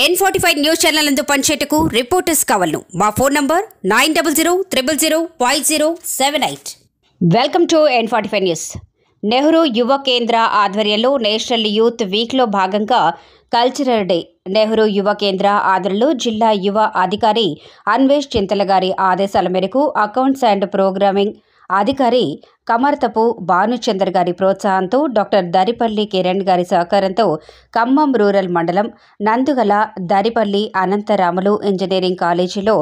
N45 news channel నందు పనిచేటకు reporters కావాలను మా phone number 9000005078. Welcome to N45 news. Nehru యువ కేంద్ర ఆధ్వర్యంలో నేషనల్ యూత్ వీక్లో భాగంగా కల్చరల్ డే. నెహ్రూ యువ కేంద్ర ఆధ్వర్యంలో జిల్లా యువ అధికారి అన్వేష్ చింతల గారి ఆదేశాల మేరకు అకౌంట్స్ అండ్ ప్రోగ్రామింగ్ అధికారి కమర్తపు భానుచందర్ గారి ప్రోత్సాహంతో డాక్టర్ దరిపల్లి కిరణ్ గారి సహకారంతో ఖమ్మం రూరల్ మండలం నందుగల దరిపల్లి అనంతరాములు ఇంజనీరింగ్ కాలేజీలో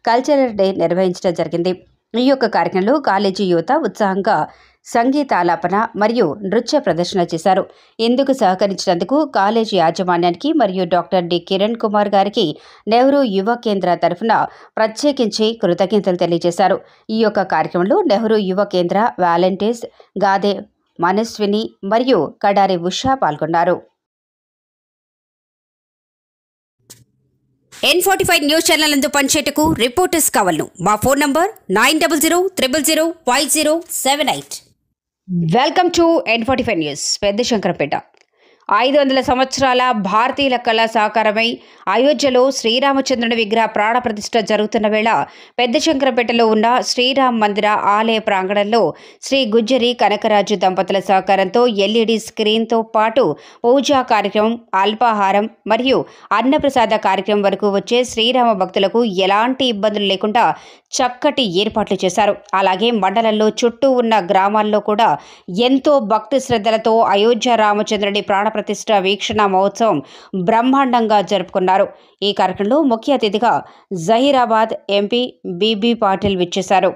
కల్చరల్ డే నిర్వహించడం జరిగింది. ఈ యొక్క కార్యక్రమంలో కాలేజీ యువత ఉత్సాహంగా సంగీతాలాపన మరియు నృత్య ప్రదర్శన చేశారు. ఇందుకు సహకరించినందుకు కాలేజీ యాజమాన్యానికి మరియు డాక్టర్ డి కిరణ్ కుమార్ గారికి నెహ్రూ యువ కేంద్ర తరఫున ప్రత్యేకించి కృతజ్ఞతలు తెలియజేశారు. ఈ యొక్క కార్యక్రమంలో నెహ్రూ యువ కేంద్ర వాలంటీర్స్ గాదే మనస్విని మరియు కడారి ఉషా పాల్గొన్నారు. N45 న్యూస్ ఛానల్ నందు పనిచేటకు రిపోర్టర్స్ కావాలను మా phone number 9000005078. Welcome to N45 news. పెద్ద శంకరపేట 500 సంవత్సరాల భారతీయుల కళ సాకారమై అయోధ్యలో శ్రీరామచంద్రుని విగ్రహ ప్రాణ ప్రతిష్ఠ జరుగుతున్న వేళ పెద్ద శంకరపేటలో ఉన్న శ్రీరామ్ మందిర ఆలయ ప్రాంగణంలో శ్రీ గుజ్జరి కనకరాజు దంపతుల సహకారంతో LED స్క్రీన్తో పాటు పూజా కార్యక్రమం, అల్పాహారం మరియు అన్నప్రసాద కార్యక్రమం వరకు వచ్చే శ్రీరామ భక్తులకు ఎలాంటి ఇబ్బందులు లేకుండా చక్కటి ఏర్పాట్లు చేశారు. అలాగే మండలంలో చుట్టూ ఉన్న గ్రామాల్లో కూడా ఎంతో భక్తి శ్రద్ధలతో అయోధ్య రామచంద్రుడి ప్రాణ ప్రతిష్ఠ వీక్షణ మహోత్సవం బ్రహ్మాండంగా జరుపుకున్నారు. ఈ కార్యక్రమంలో ముఖ్య అతిథిగా జహీరాబాద్ ఎంపీ బీబీ పాటిల్ విచ్చేశారు.